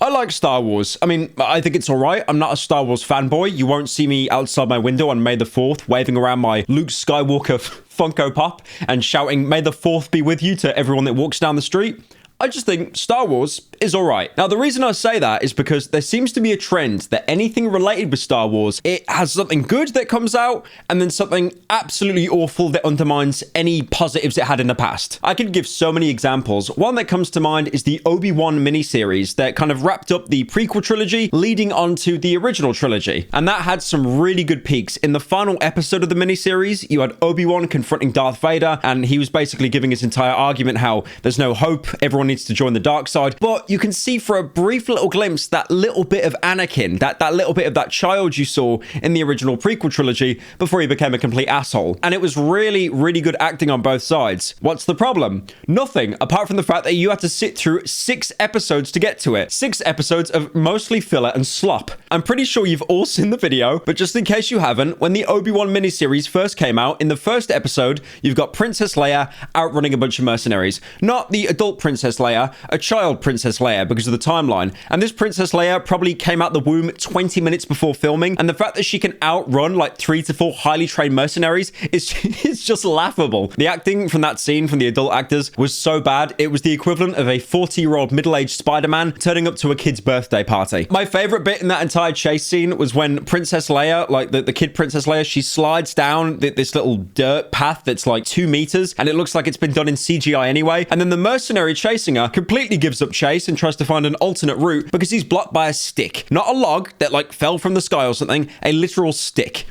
I like Star Wars. I mean, I think it's all right. I'm not a Star Wars fanboy. You won't see me outside my window on May the 4th waving around my Luke Skywalker Funko Pop and shouting, "May the 4th be with you" to everyone that walks down the street. I just think Star Wars is all right. Now, the reason I say that is because there seems to be a trend that anything related with Star Wars, it has something good that comes out and then something absolutely awful that undermines any positives it had in the past. I could give so many examples. One that comes to mind is the Obi-Wan miniseries that kind of wrapped up the prequel trilogy leading on to the original trilogy. And that had some really good peaks. In the final episode of the miniseries, you had Obi-Wan confronting Darth Vader, and he was basically giving his entire argument how there's no hope, everyone needs to join the dark side. But you can see for a brief little glimpse that little bit of Anakin, that little bit of that child you saw in the original prequel trilogy before he became a complete asshole. And it was really, really good acting on both sides. What's the problem? Nothing, apart from the fact that you had to sit through 6 episodes to get to it. 6 episodes of mostly filler and slop. I'm pretty sure you've all seen the video, but just in case you haven't, when the Obi-Wan miniseries first came out, in the first episode, you've got Princess Leia outrunning a bunch of mercenaries. Not the adult Princess Leia, a child Princess Leia because of the timeline. And this Princess Leia probably came out the womb 20 minutes before filming, and the fact that she can outrun like 3 to 4 highly trained mercenaries is it's just laughable. The acting from that scene from the adult actors was so bad, it was the equivalent of a 40-year-old middle-aged Spider-Man turning up to a kid's birthday party. My favorite bit in that entire chase scene was when Princess Leia, like the kid Princess Leia, she slides down this little dirt path that's like 2 meters, and it looks like it's been done in CGI anyway, and then the mercenary chasing her completely gives up chase and tries to find an alternate route because he's blocked by a stick. Not a log that like fell from the sky or something, a literal stick.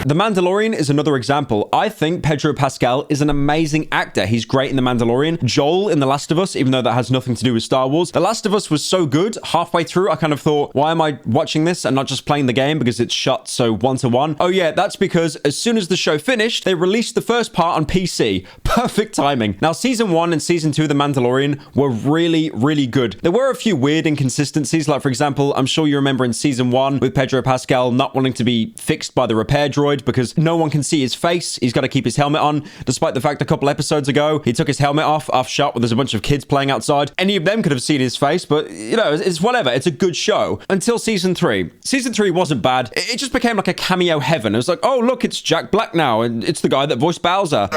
The Mandalorian is another example. I think Pedro Pascal is an amazing actor. He's great in The Mandalorian. Joel in The Last of Us, even though that has nothing to do with Star Wars. The Last of Us was so good. Halfway through, I kind of thought, why am I watching this and not just playing the game because it's shot so 1-to-1? Oh yeah, that's because as soon as the show finished, they released the first part on PC. Perfect timing. Now, Season 1 and Season 2 of The Mandalorian were really, really good. There were a few weird inconsistencies, like for example, I'm sure you remember in Season 1 with Pedro Pascal not wanting to be fixed by the repair droid because no one can see his face. He's got to keep his helmet on, despite the fact a couple episodes ago, he took his helmet off shot when there's a bunch of kids playing outside. Any of them could have seen his face, but you know, it's whatever. It's a good show. Until Season 3. Season 3 wasn't bad. It just became like a cameo heaven. It was like, oh, look, it's Jack Black now, and it's the guy that voiced Bowser.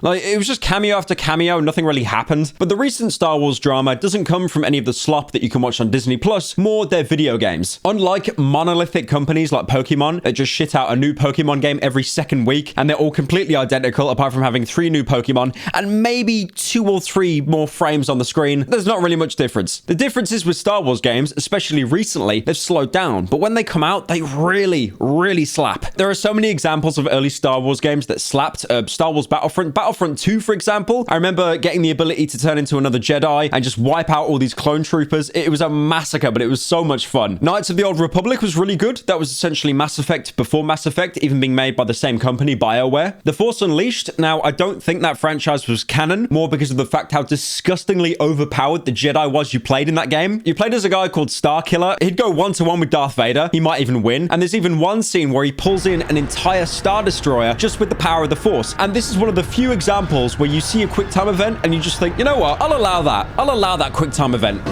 Like, it was just cameo after cameo, nothing really happened. But the recent Star Wars drama doesn't come from any of the slop that you can watch on Disney+, more their video games. Unlike monolithic companies like Pokemon that just shit out a new Pokemon game every second week, and they're all completely identical apart from having 3 new Pokemon and maybe 2 or 3 more frames on the screen, there's not really much difference. The difference is with Star Wars games, especially recently, they've slowed down, but when they come out, they really, really slap. There are so many examples of early Star Wars games that slapped. Star Wars Battlefront 2, for example. I remember getting the ability to turn into another Jedi and just wipe out all these clone troopers. It was a massacre, but it was so much fun. Knights of the Old Republic was really good. That was essentially Mass Effect before Mass Effect, even being made by the same company, BioWare. The Force Unleashed, now I don't think that franchise was canon, more because of the fact how disgustingly overpowered the Jedi was you played in that game. You played as a guy called Starkiller. He'd go 1-to-1 with Darth Vader. He might even win. And there's even one scene where he pulls in an entire Star Destroyer just with the power of the Force. And this is one of the few examples where you see a quick time event and you just think, you know what? I'll allow that. I'll allow that quick time event.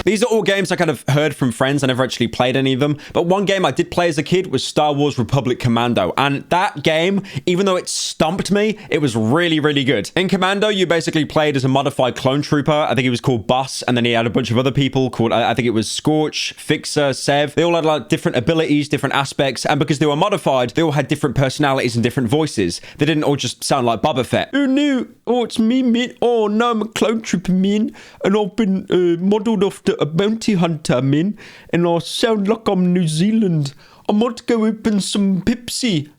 These are all games I kind of heard from friends. I never actually played any of them. But one game I did play as a kid was Star Wars Republic Commando. And that game, even though it stumped me, it was really, really good. In Commando, you basically played as a modified clone trooper. I think he was called Boss. And then he had a bunch of other people called, I think it was Scorch, Fixer, Sev. They all had like different abilities, different aspects. And because they were modified, they all had different personalities and different voices. They didn't all just sound like Boba Fett. Oh no, oh it's me, man. Oh no, I'm a clone trooper, man. And I've been modeled after a bounty hunter, man, and I sound like I'm New Zealand. I might go open some Pepsi,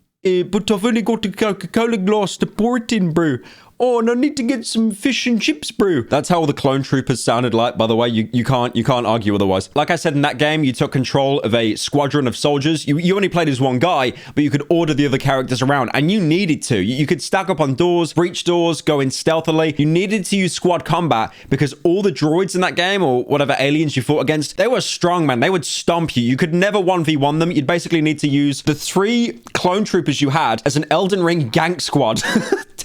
but I've only got a Coca-Cola glass to pour it in, bro. Oh, no need to get some fish and chips, bro. That's how all the clone troopers sounded like, by the way. You can't argue otherwise. Like I said, in that game, you took control of a squadron of soldiers. You only played as one guy, but you could order the other characters around, and you needed to. You could stack up on doors, breach doors, go in stealthily. You needed to use squad combat because all the droids in that game, or whatever aliens you fought against, they were strong, man. They would stomp you. You could never 1v1 them. You'd basically need to use the 3 clone troopers you had as an Elden Ring gank squad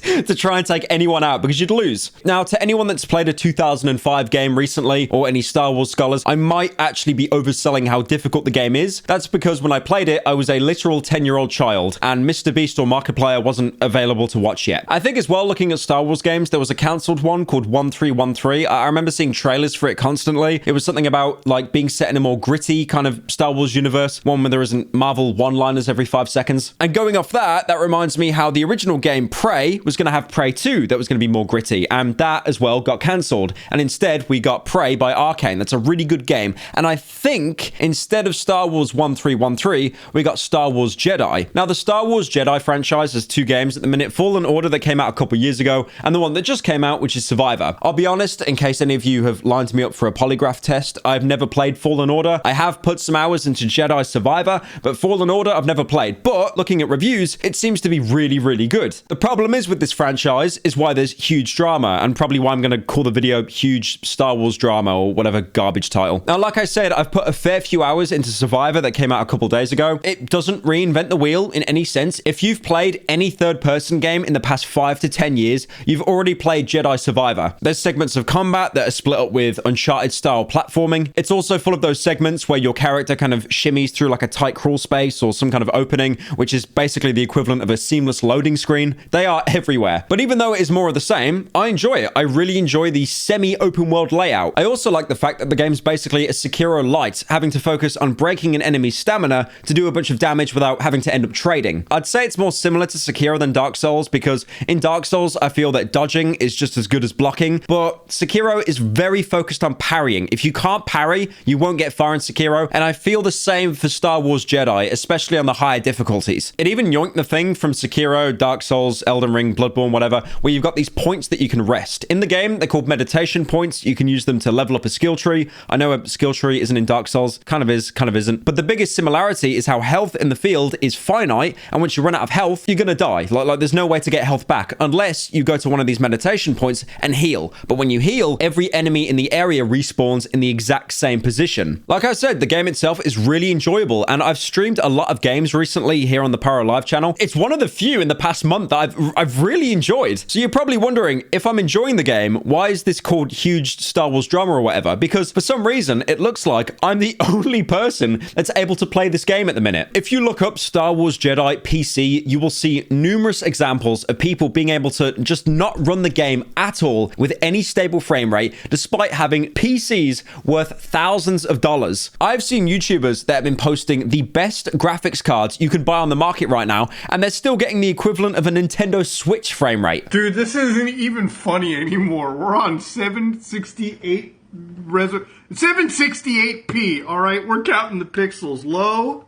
to try and take anyone out because you'd lose. Now, to anyone that's played a 2005 game recently, or any Star Wars scholars, I might actually be overselling how difficult the game is. That's because when I played it, I was a literal 10-year-old child, and Mr. Beast or Markiplier wasn't available to watch yet. I think as well, looking at Star Wars games, there was a cancelled one called 1313. I remember seeing trailers for it constantly. It was something about like being set in a more gritty kind of Star Wars universe, one where there isn't Marvel one-liners every 5 seconds. And going off that reminds me how the original game Prey was going to have Prey 2 that was going to be more gritty, and that as well got cancelled, and instead we got Prey by Arcane. That's a really good game, and I think instead of Star Wars 1313 we got Star Wars Jedi. Now the Star Wars Jedi franchise has 2 games at the minute: Fallen Order that came out a couple years ago, and the one that just came out, which is Survivor. I'll be honest, in case any of you have lined me up for a polygraph test, I've never played Fallen Order. I have put some hours into Jedi Survivor, but Fallen Order I've never played. But looking at reviews, it seems to be really, really good. The problem is with this franchise is why there's huge drama, and probably why I'm going to call the video Huge Star Wars Drama or whatever garbage title. Now, like I said, I've put a fair few hours into Survivor that came out a couple days ago. It doesn't reinvent the wheel in any sense. If you've played any third-person game in the past 5 to 10 years, you've already played Jedi Survivor. There's segments of combat that are split up with Uncharted-style platforming. It's also full of those segments where your character kind of shimmies through like a tight crawl space or some kind of opening, which is basically the equivalent of a seamless loading screen. They are everywhere. But even though it is more of the same, I enjoy it. I really enjoy the semi-open world layout. I also like the fact that the game's basically a Sekiro light, having to focus on breaking an enemy's stamina to do a bunch of damage without having to end up trading. I'd say it's more similar to Sekiro than Dark Souls, because in Dark Souls, I feel that dodging is just as good as blocking, but Sekiro is very focused on parrying. If you can't parry, you won't get far in Sekiro, and I feel the same for Star Wars Jedi, especially on the higher difficulties. It even yoinked the thing from Sekiro, Dark Souls, Elden Ring, Bloodborne, whatever, where you've got these points that you can rest. In the game, they're called meditation points. You can use them to level up a skill tree. I know a skill tree isn't in Dark Souls. Kind of is, kind of isn't. But the biggest similarity is how health in the field is finite, and once you run out of health, you're gonna die. Like there's no way to get health back unless you go to one of these meditation points and heal. But when you heal, every enemy in the area respawns in the exact same position. Like I said, the game itself is really enjoyable, and I've streamed a lot of games recently here on the Pyro Live channel. It's one of the few in the past month that I've really enjoyed. So you're probably wondering, if I'm enjoying the game, why is this called Huge Star Wars Drama or whatever? Because for some reason, it looks like I'm the only person that's able to play this game at the minute. If you look up Star Wars Jedi PC, you will see numerous examples of people being able to just not run the game at all with any stable frame rate, despite having PCs worth thousands of dollars. I've seen YouTubers that have been posting the best graphics cards you can buy on the market right now, and they're still getting the equivalent of a Nintendo Switch frame rate. Dude, this isn't even funny anymore. We're on 768p, all right? We're counting the pixels. Low.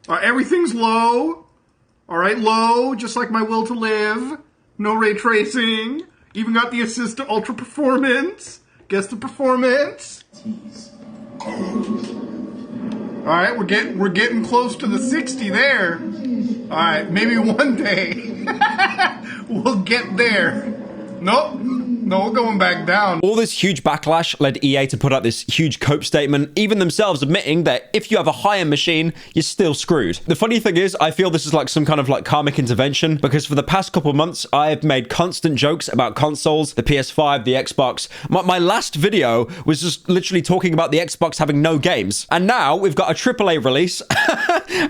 All right, everything's low. All right, low, just like my will to live. No ray tracing. Even got the assist to ultra performance. Guess the performance. All right, we're getting close to the 60 there. All right, maybe one day we'll get there. Nope. No, we're going back down. All this huge backlash led EA to put out this huge cope statement, even themselves admitting that if you have a high-end machine, you're still screwed. The funny thing is, I feel this is like some kind of like karmic intervention, because for the past couple of months, I have made constant jokes about consoles, the PS5, the Xbox. My last video was just literally talking about the Xbox having no games. And now we've got a AAA release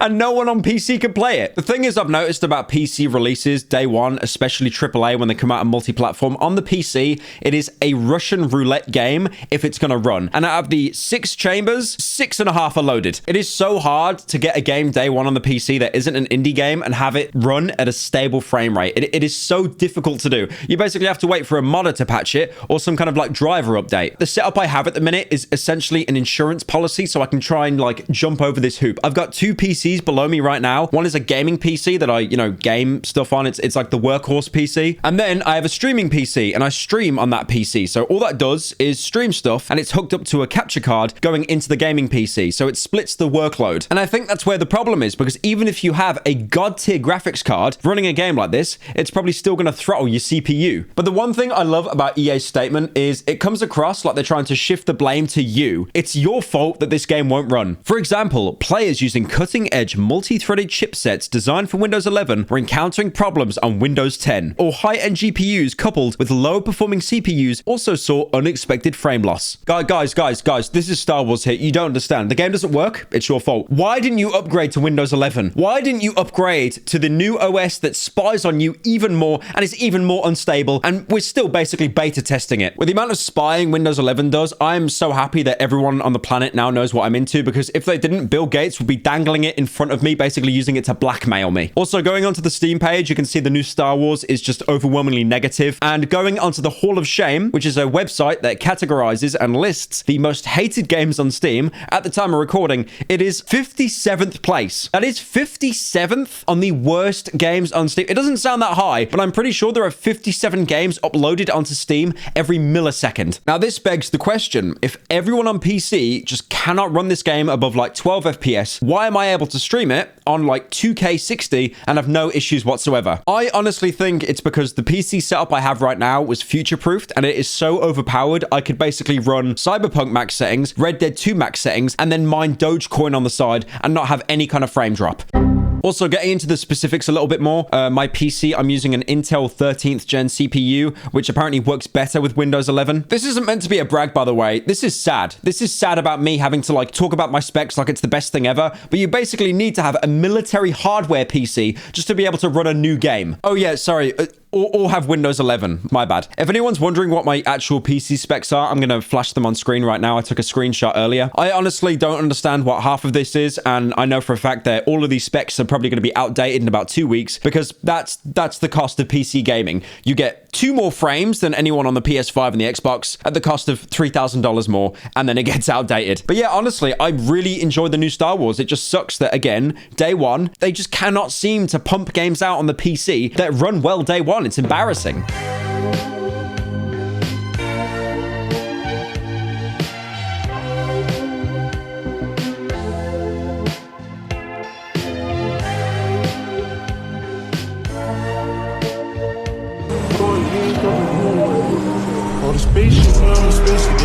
and no one on PC can play it. The thing is, I've noticed about PC releases day one, especially AAA when they come out on multi-platform, on the PC, PC, it is a Russian roulette game if it's going to run. And out of the 6 chambers, 6.5 are loaded. It is so hard to get a game day one on the PC that isn't an indie game and have it run at a stable frame rate. It is so difficult to do. You basically have to wait for a modder to patch it or some kind of like driver update. The setup I have at the minute is essentially an insurance policy, so I can try and like jump over this hoop. I've got 2 PCs below me right now. One is a gaming PC that I, game stuff on. It's like the workhorse PC. And then I have a streaming PC and I stream on that PC. So all that does is stream stuff and it's hooked up to a capture card going into the gaming PC. So it splits the workload. And I think that's where the problem is, because even if you have a god tier graphics card running a game like this, it's probably still going to throttle your CPU. But the one thing I love about EA's statement is it comes across like they're trying to shift the blame to you. It's your fault that this game won't run. For example, players using cutting-edge multi-threaded chipsets designed for Windows 11 were encountering problems on Windows 10, or high-end GPUs coupled with low-performing CPUs also saw unexpected frame loss. Guys, this is Star Wars here. You don't understand. The game doesn't work. It's your fault. Why didn't you upgrade to Windows 11? Why didn't you upgrade to the new OS that spies on you even more and is even more unstable? And we're still basically beta testing it. With the amount of spying Windows 11 does, I'm so happy that everyone on the planet now knows what I'm into, because if they didn't, Bill Gates would be dangling it in front of me, basically using it to blackmail me. Also, going onto the Steam page, you can see the new Star Wars is just overwhelmingly negative. And going onto the Hall of Shame, which is a website that categorizes and lists the most hated games on Steam, at the time of recording, it is 57th place. That is 57th on the worst games on Steam. It doesn't sound that high, but I'm pretty sure there are 57 games uploaded onto Steam every millisecond. Now, this begs the question, if everyone on PC just cannot run this game above like 12 FPS, why am I able to stream it on like 2K 60 and have no issues whatsoever? I honestly think it's because the PC setup I have right now was future-proofed and it is so overpowered, I could basically run Cyberpunk max settings, Red Dead 2 max settings, and then mine Dogecoin on the side and not have any kind of frame drop. Also, getting into the specifics a little bit more, my PC, I'm using an Intel 13th gen CPU, which apparently works better with Windows 11. This isn't meant to be a brag, by the way. This is sad. This is sad about me having to like talk about my specs like it's the best thing ever, but you basically need to have a military hardware PC just to be able to run a new game. Oh yeah, sorry. Or have Windows 11. My bad. If anyone's wondering what my actual PC specs are, I'm going to flash them on screen right now. I took a screenshot earlier. I honestly don't understand what half of this is, and I know for a fact that all of these specs are probably going to be outdated in about 2 weeks, because that's the cost of PC gaming. You get 2 more frames than anyone on the PS5 and the Xbox at the cost of $3,000 more, and then it gets outdated. But yeah, honestly, I really enjoyed the new Star Wars. It just sucks that, again, day one, they just cannot seem to pump games out on the PC that run well day one. It's embarrassing. Oh, the spaceship,